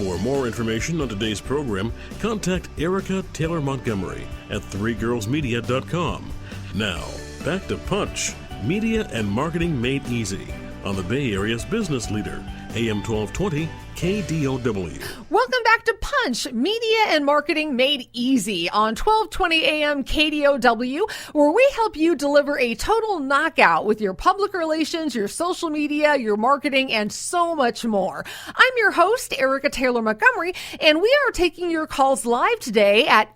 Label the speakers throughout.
Speaker 1: For more information on today's program, contact Erica Taylor Montgomery at threegirlsmedia.com. Now, back to Punch, Media and Marketing Made Easy on the Bay Area's business leader, AM 1220 KDOW.
Speaker 2: Welcome back to Punch, Media and Marketing Made Easy on 1220 AM KDOW, where we help you deliver a total knockout with your public relations, your social media, your marketing, and so much more. I'm your host, Erica Taylor Montgomery, and we are taking your calls live today at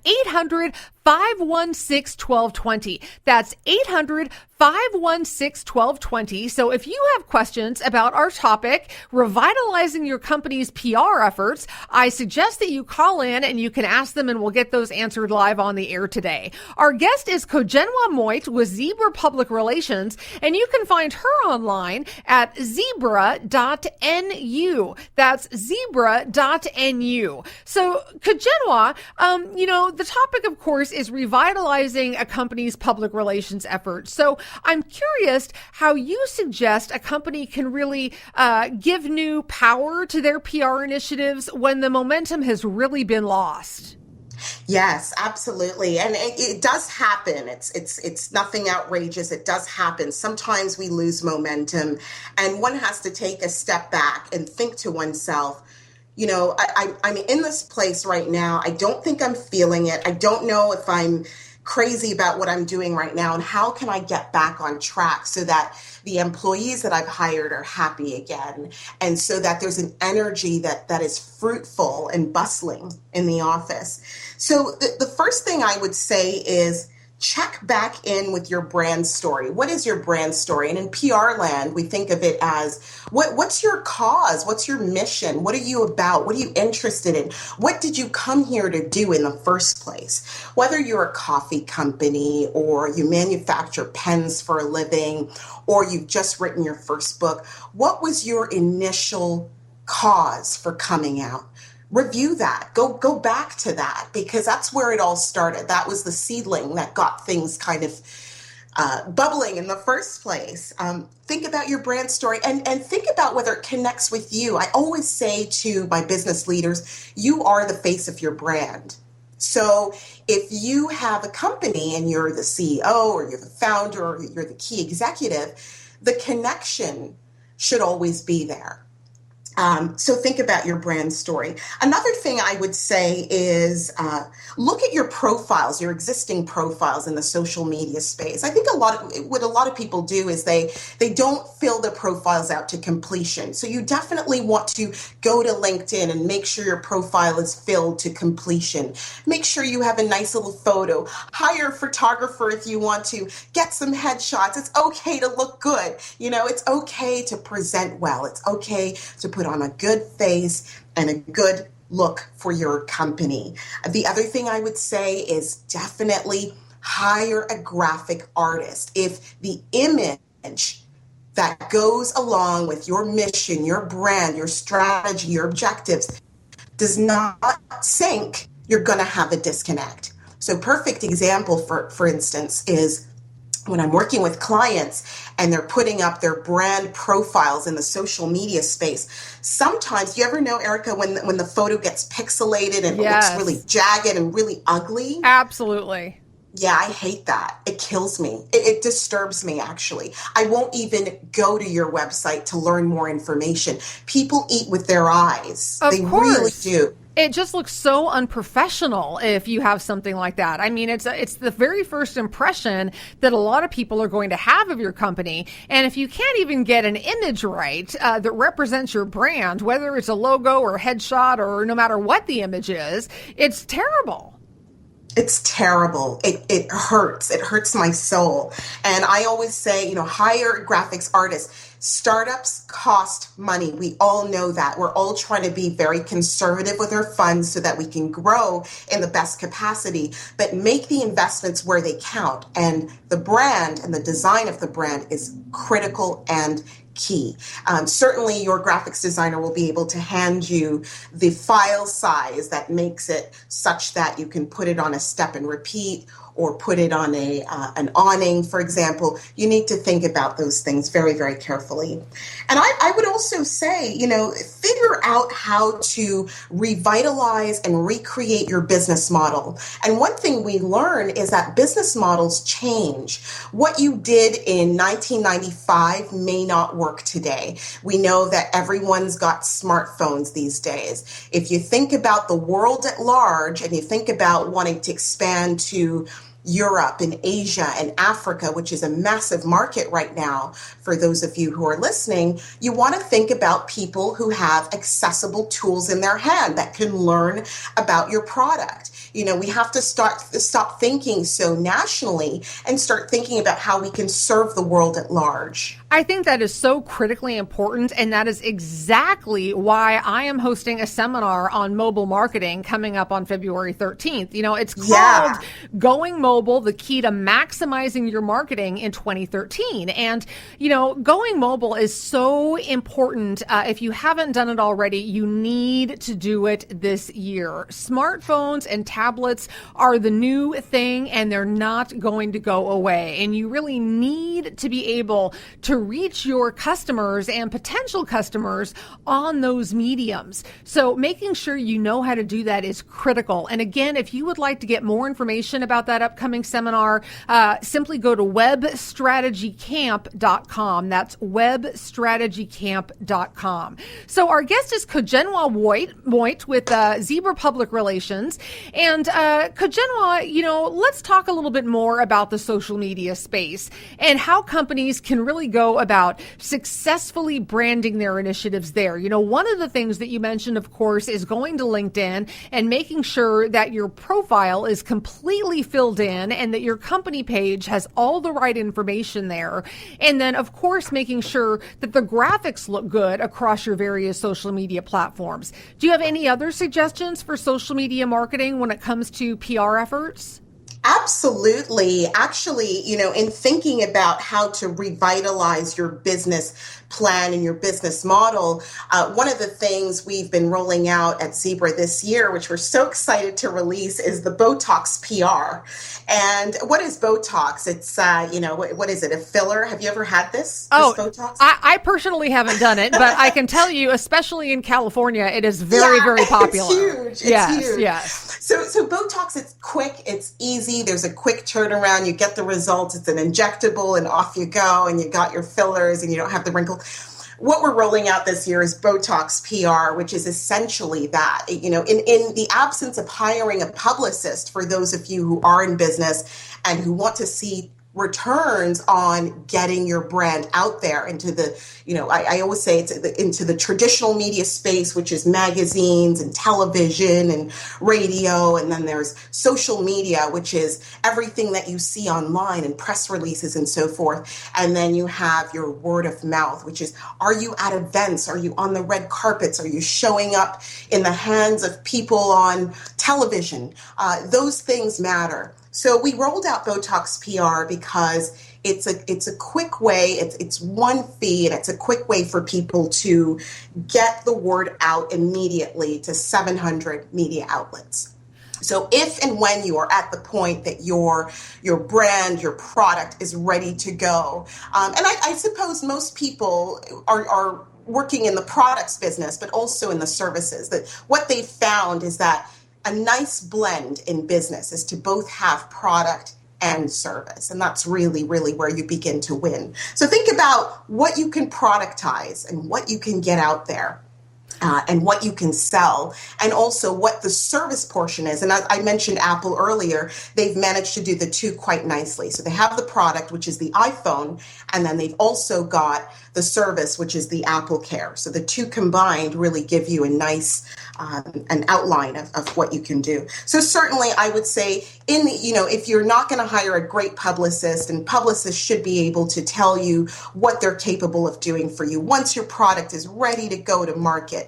Speaker 2: 800-516-1220. That's 800-516-1220. So if you have questions about our topic, revitalizing your company's PR efforts, I suggest that you call in and you can ask them and we'll get those answered live on the air today. Our guest is Kojenwa Moit with Zebra Public Relations, and you can find her online at zebra.nu. That's zebra.nu. So Kojenwa, the topic, of course, is revitalizing a company's public relations efforts. So I'm curious how you suggest a company can really give new power to their PR initiatives when the momentum has really been lost.
Speaker 3: Yes, absolutely. And it does happen. It's nothing outrageous. It does happen. Sometimes we lose momentum and one has to take a step back and think to oneself, I'm in this place right now. I don't think I'm feeling it. I don't know if I'm crazy about what I'm doing right now, and how can I get back on track so that the employees that I've hired are happy again, and so that there's an energy that is fruitful and bustling in the office. So the first thing I would say is check back in with your brand story. What is your brand story? And in PR land, we think of it as what's your cause? What's your mission? What are you about? What are you interested in? What did you come here to do in the first place? Whether you're a coffee company or you manufacture pens for a living or you've just written your first book, what was your initial cause for coming out? Review that. Go back to that, because that's where it all started. That was the seedling that got things kind of bubbling in the first place. Think about your brand story and think about whether it connects with you. I always say to my business leaders, you are the face of your brand. So if you have a company and you're the CEO or you're the founder or you're the key executive, the connection should always be there. So think about your brand story. Another thing I would say is look at your profiles, your existing profiles in the social media space. I think what a lot of people do is they don't fill their profiles out to completion. So you definitely want to go to LinkedIn and make sure your profile is filled to completion. Make sure you have a nice little photo. Hire a photographer if you want to. Get some headshots. It's okay to look good. It's okay to present well. It's okay to put on a good face and a good look for your company. The other thing I would say is definitely hire a graphic artist. If the image that goes along with your mission, your brand, your strategy, your objectives does not sync, you're going to have a disconnect. So perfect example, for instance, is when I'm working with clients and they're putting up their brand profiles in the social media space. Sometimes, you ever know, Erica, when the photo gets pixelated and
Speaker 2: Yes.
Speaker 3: It looks really jagged and really ugly?
Speaker 2: Absolutely.
Speaker 3: Yeah, I hate that. It kills me. It disturbs me, actually. I won't even go to your website to learn more information. People eat with their eyes.
Speaker 2: Of
Speaker 3: They
Speaker 2: course.
Speaker 3: really do.
Speaker 2: It just looks so unprofessional if you have something like that. I mean, it's the very first impression that a lot of people are going to have of your company. And if you can't even get an image right that represents your brand, whether it's a logo or a headshot or no matter what the image is, it's terrible.
Speaker 3: It's terrible. It hurts. It hurts my soul. And I always say, hire a graphics artist. Startups cost money. We all know that. We're all trying to be very conservative with our funds so that we can grow in the best capacity, but make the investments where they count. And the brand and the design of the brand is critical and key. Certainly your graphics designer will be able to hand you the file size that makes it such that you can put it on a step and repeat, or put it on an awning, for example. You need to think about those things very, very carefully. And I would also say, figure out how to revitalize and recreate your business model. And one thing we learn is that business models change. What you did in 1995 may not work today. We know that everyone's got smartphones these days. If you think about the world at large and you think about wanting to expand to Europe and Asia and Africa, which is a massive market right now for those of you who are listening, you want to think about people who have accessible tools in their hand that can learn about your product. We have to stop thinking so nationally and start thinking about how we can serve the world at large.
Speaker 2: I think that is so critically important, and that is exactly why I am hosting a seminar on mobile marketing coming up on February 13th. It's called Going Mobile, the Key to Maximizing Your Marketing in 2013. And, going mobile is so important. If you haven't done it already, you need to do it this year. Smartphones and tablets are the new thing, and they're not going to go away. And you really need to be able to reach your customers and potential customers on those mediums. So making sure you know how to do that is critical. And again, if you would like to get more information about that upcoming seminar, simply go to webstrategycamp.com. That's webstrategycamp.com. So our guest is Kojenwa Moit with Zebra Public Relations. And Kojenwa, let's talk a little bit more about the social media space and how companies can really go about successfully branding their initiatives there. One of the things that you mentioned, of course, is going to LinkedIn and making sure that your profile is completely filled in and that your company page has all the right information there. And then, of course, making sure that the graphics look good across your various social media platforms. Do you have any other suggestions for social media marketing when it comes to PR efforts?
Speaker 3: Absolutely. Actually, in thinking about how to revitalize your business plan and your business model, one of the things we've been rolling out at Zebra this year, which we're so excited to release, is the Botox PR. And what is Botox? It's, what is it? A filler? Have you ever had this Botox?
Speaker 2: I personally haven't done it, but I can tell you, especially in California, it is very, very popular.
Speaker 3: It's huge. It's huge.
Speaker 2: Yes.
Speaker 3: So Botox, it's quick, it's easy. There's a quick turnaround. You get the results. It's an injectable and off you go, and you got your fillers and you don't have the wrinkles. What we're rolling out this year is Botox PR, which is essentially that. In the absence of hiring a publicist, for those of you who are in business and who want to see returns on getting your brand out there into the, I always say it's into the traditional media space, which is magazines and television and radio. And then there's social media, which is everything that you see online and press releases and so forth. And then you have your word of mouth, which is, are you at events? Are you on the red carpets? Are you showing up in the hands of people on television? Those things matter. So we rolled out Botox PR because it's a quick way, it's one fee, and it's a quick way for people to get the word out immediately to 700 media outlets. So if and when you are at the point that your brand, your product is ready to go, and I suppose most people are working in the products business, but also in the services, that what they've found is that a nice blend in business is to both have product and service. And that's really, really where you begin to win. So think about what you can productize and what you can get out there. And what you can sell, and also what the service portion is. And as I mentioned Apple earlier, they've managed to do the two quite nicely. So they have the product, which is the iPhone, and then they've also got the service, which is the Apple Care. So the two combined really give you a nice an outline of what you can do. So certainly I would say if you're not going to hire a great publicist, and publicists should be able to tell you what they're capable of doing for you once your product is ready to go to market.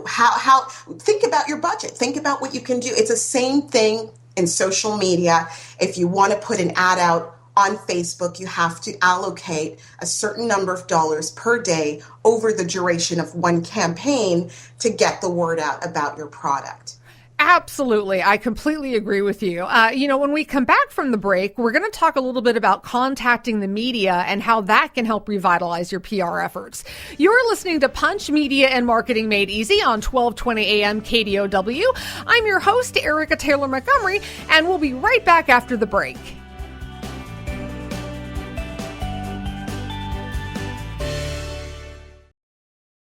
Speaker 3: How think about your budget, think about what you can do. It's the same thing in social media. If you want to put an ad out on Facebook, you have to allocate a certain number of dollars per day over the duration of one campaign to get the word out about your product.
Speaker 2: Absolutely. I completely agree with you. When we come back from the break, we're going to talk a little bit about contacting the media and how that can help revitalize your PR efforts. You're listening to Punch Media and Marketing Made Easy on 1220 AM KDOW. I'm your host, Erica Taylor Montgomery, and we'll be right back after the break.